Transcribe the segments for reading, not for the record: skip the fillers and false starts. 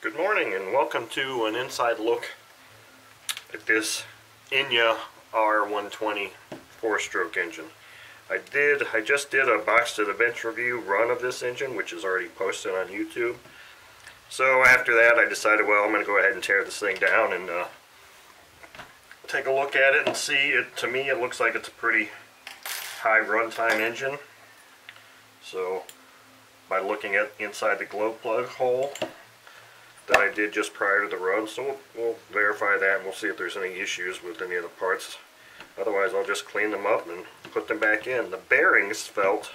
Good morning and welcome to an inside look at this Enya R120 4-stroke engine. I just did a box to the bench review run of this engine, which is already posted on YouTube. So after that I decided, well, I'm going to go ahead and tear this thing down and take a look at it and see it. To me it looks like it's a pretty high runtime engine. So by looking at inside the glow plug hole that I did just prior to the run, so we'll verify that and we'll see if there's any issues with any of the parts. Otherwise I'll just clean them up and put them back in. The bearings felt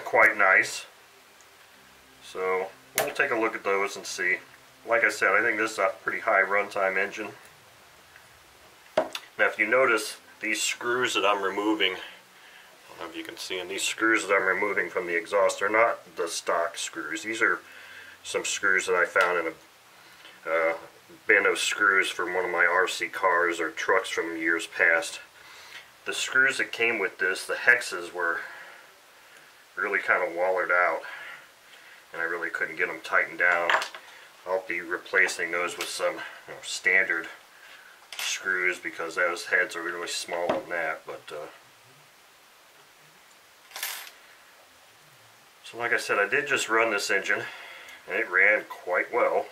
quite nice, so we'll take a look at those and see. Like I said, I think this is a pretty high runtime engine. Now if you notice, these screws that I'm removing, I don't know if you can see them, these screws that I'm removing from the exhaust are not the stock screws. These are some screws that I found in a bin of screws from one of my RC cars or trucks from years past. The screws that came with this, the hexes, were really kind of wallered out and I really couldn't get them tightened down. I'll be replacing those with some standard screws because those heads are really small on that. But so like I said, I did just run this engine and it ran quite well,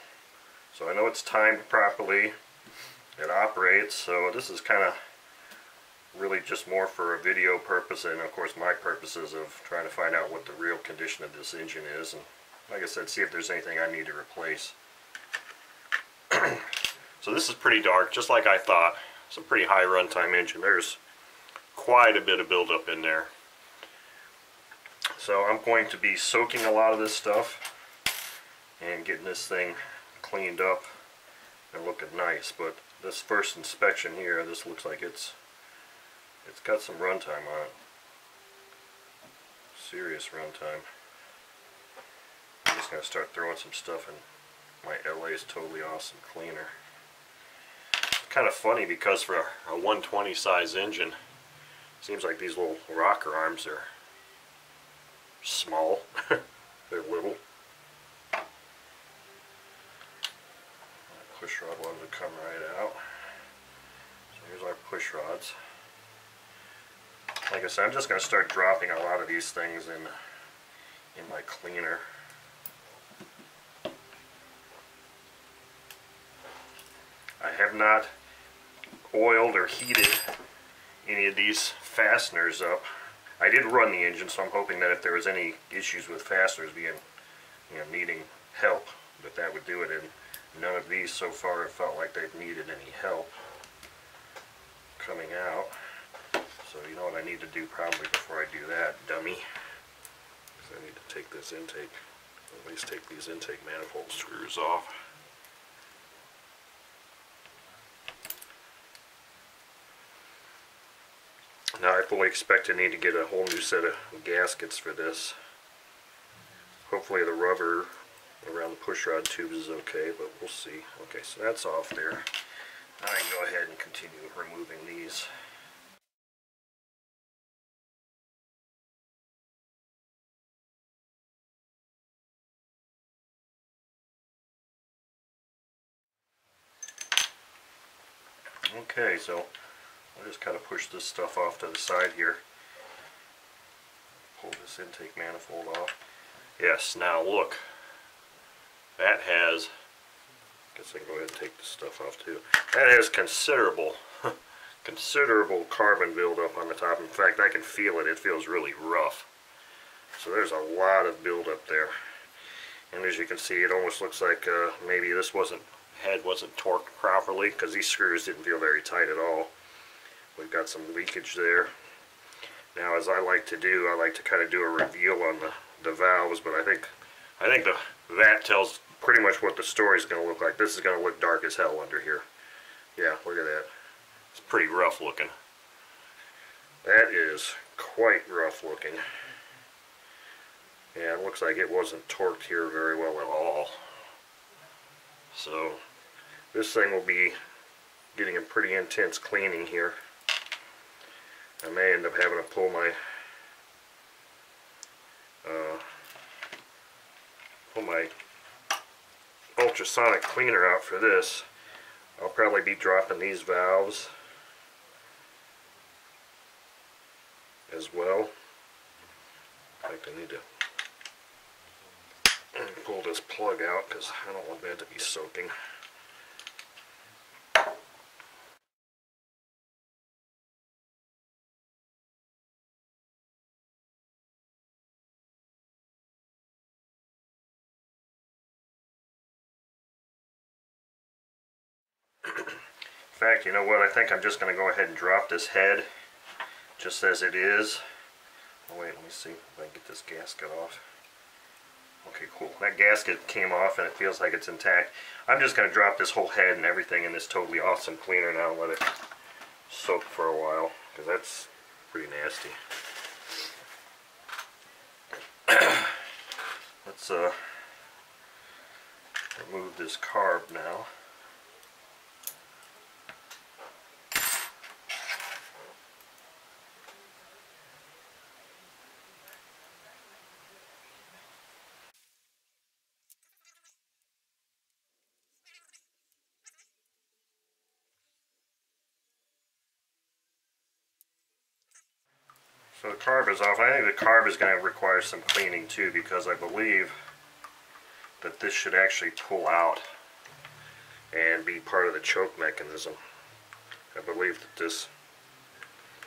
so I know it's timed properly. It operates, so this is kind of really just more for a video purpose and of course my purposes of trying to find out what the real condition of this engine is, and like I said, see if there's anything I need to replace. So this is pretty dark, just like I thought. It's a pretty high runtime engine. There's quite a bit of buildup in there. So I'm going to be soaking a lot of this stuff and getting this thing cleaned up and looking nice. But this first inspection here, this looks like it's got some runtime on it. Serious runtime. I'm just going to start throwing some stuff in my LA's Totally Awesome cleaner. It's kind of funny because for a 120 size engine, seems like these little rocker arms are small. They're little. Push rod wanted to come right out. So here's our push rods. Like I said, I'm just going to start dropping a lot of these things in my cleaner. I have not oiled or heated any of these fasteners up. I did run the engine, so I'm hoping that if there was any issues with fasteners being, needing help, that would do it. And none of these so far have felt like they've needed any help coming out. So you know what I need to do probably before I do that, dummy, is I need to take this intake, at least take these intake manifold screws off. Now I fully expect to need to get a whole new set of gaskets for this. Hopefully the rubber around the pushrod tubes is okay, but we'll see. Okay, so that's off there. Now I can go ahead and continue removing these. Okay, so I'll just kind of push this stuff off to the side here. Pull this intake manifold off. Yes, now look. That has, I guess I can go ahead and take this stuff off too. That has considerable carbon buildup on the top. In fact, I can feel it. It feels really rough. So there's a lot of buildup there. And as you can see, it almost looks like maybe this head wasn't torqued properly, because these screws didn't feel very tight at all. We've got some leakage there. Now, as I like to do, I like to kind of do a reveal on the valves, but I think that tells pretty much what the story is going to look like. This is going to look dark as hell under here. Yeah, look at that. It's pretty rough looking. That is quite rough looking. Yeah, it looks like it wasn't torqued here very well at all. So this thing will be getting a pretty intense cleaning here. I may end up having to pull my ultrasonic cleaner out for this. I'll probably be dropping these valves as well. In fact, I need to pull this plug out because I don't want that to be soaking. In fact, you know what? I think I'm just going to go ahead and drop this head just as it is. Oh wait, let me see if I can get this gasket off. Okay, cool. That gasket came off and it feels like it's intact. I'm just going to drop this whole head and everything in this totally awesome cleaner now and let it soak for a while, because that's pretty nasty. Let's remove this carb now. So the carb is off. I think the carb is going to require some cleaning too, because I believe that this should actually pull out and be part of the choke mechanism. I believe that this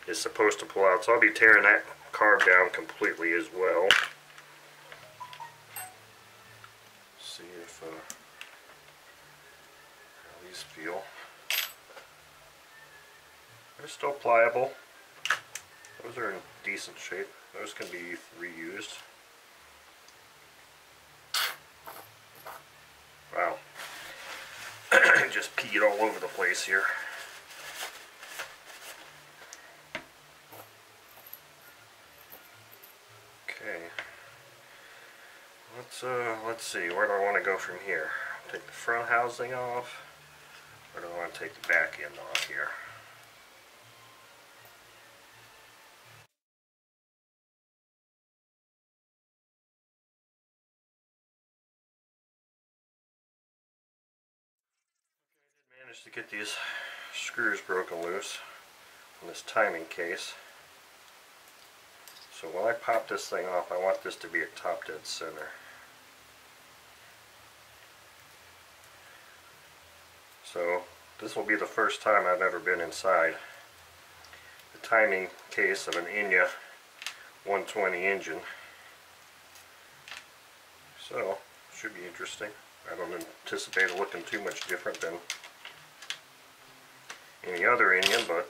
is supposed to pull out, so I'll be tearing that carb down completely as well. See if how these feel. They're still pliable. Those are in decent shape. Those can be reused. Wow. Just peed all over the place here. Okay. Let's see. Where do I want to go from here? Take the front housing off, or do I want to take the back end off here? Managed to get these screws broken loose on this timing case. So when I pop this thing off, I want this to be at top dead center. So this will be the first time I've ever been inside the timing case of an Enya 120 engine. So should be interesting. I don't anticipate it looking too much different than any other Enya, but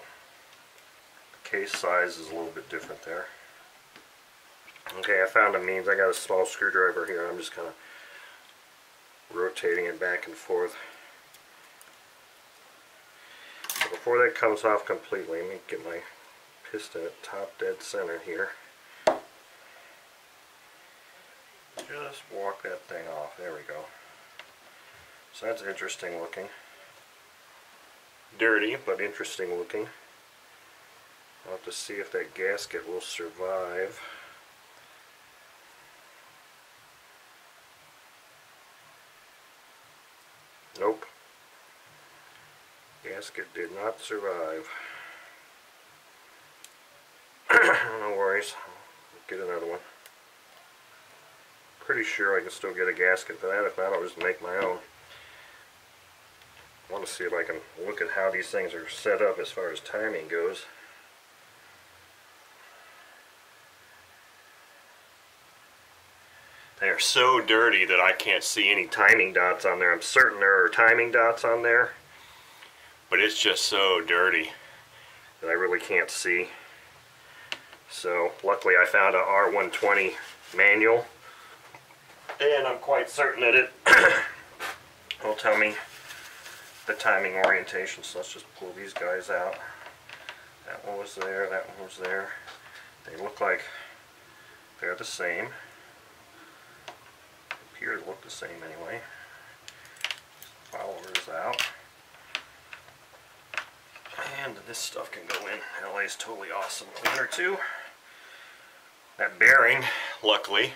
the case size is a little bit different there. Okay, I found a means. I got a small screwdriver here. I'm just kind of rotating it back and forth. So before that comes off completely, let me get my piston at top dead center here. Just walk that thing off. There we go. So that's interesting looking. Dirty, but interesting looking. I'll have to see if that gasket will survive. Nope. Gasket did not survive. No worries. I'll get another one. Pretty sure I can still get a gasket for that. If not, I'll just make my own. I want to see if I can look at how these things are set up as far as timing goes. They are so dirty that I can't see any timing dots on there. I'm certain there are timing dots on there, but it's just so dirty that I really can't see. So luckily I found a R120 manual, and I'm quite certain that it will tell me the timing orientation. So let's just pull these guys out. That one was there, that one was there. They look like they're the same. Appear to look the same anyway. Followers out. And this stuff can go in LA's totally awesome cleaner too. That bearing, luckily,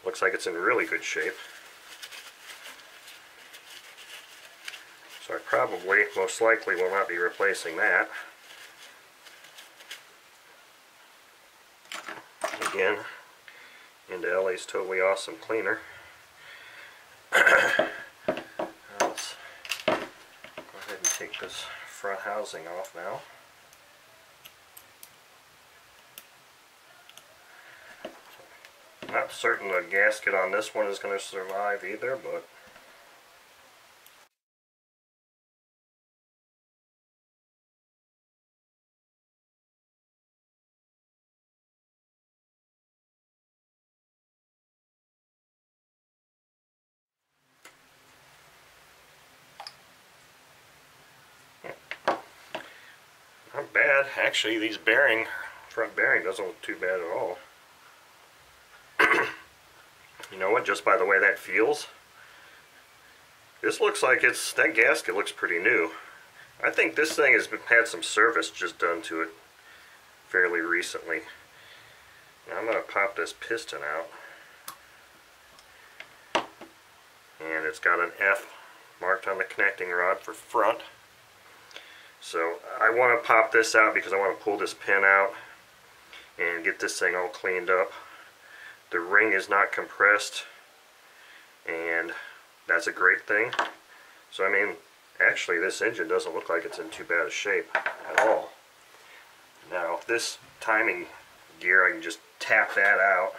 looks like it's in really good shape. probably, most likely, will not be replacing that. Again, into LA's Totally Awesome Cleaner. Let's go ahead and take this front housing off now. Not certain the gasket on this one is going to survive either, but not bad. Actually, these front bearing doesn't look too bad at all. You know what, just by the way that feels, this looks like that gasket looks pretty new. I think this thing has had some service just done to it fairly recently. Now I'm going to pop this piston out. And it's got an F marked on the connecting rod for front. So I want to pop this out because I want to pull this pin out and get this thing all cleaned up. The ring is not compressed, and that's a great thing. So I mean, actually this engine doesn't look like it's in too bad a shape at all. Now this timing gear, I can just tap that out.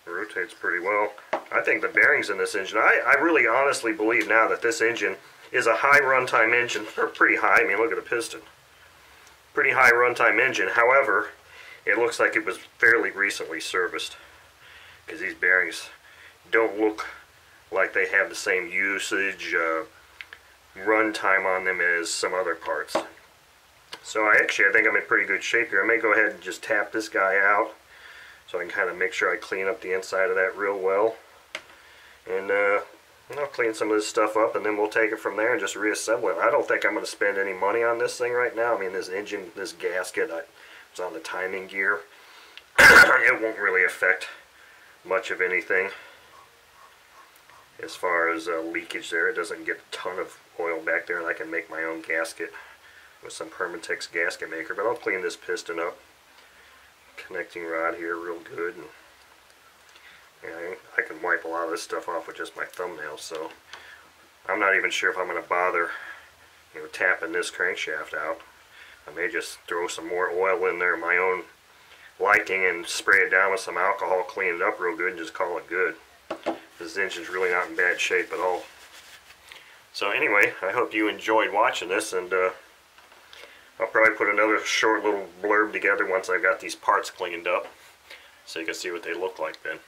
It rotates pretty well. I think the bearings in this engine, I really honestly believe now that this engine is a high runtime engine, or pretty high. I mean, look at the piston. Pretty high runtime engine. However, it looks like it was fairly recently serviced, because these bearings don't look like they have the same usage run time on them as some other parts. So I think I'm in pretty good shape here. I may go ahead and just tap this guy out so I can kind of make sure I clean up the inside of that real well, and I'll clean some of this stuff up, and then we'll take it from there and just reassemble it. I don't think I'm going to spend any money on this thing right now. I mean, this engine, this gasket, it's on the timing gear. It won't really affect much of anything as far as leakage there. It doesn't get a ton of oil back there, and I can make my own gasket with some Permatex gasket maker. But I'll clean this piston up, connecting rod here real good, and I can wipe a lot of this stuff off with just my thumbnails, so I'm not even sure if I'm going to bother tapping this crankshaft out. I may just throw some more oil in there, my own liking, and spray it down with some alcohol, clean it up real good, and just call it good. This engine's really not in bad shape at all. So anyway, I hope you enjoyed watching this, and I'll probably put another short little blurb together once I've got these parts cleaned up, so you can see what they look like then.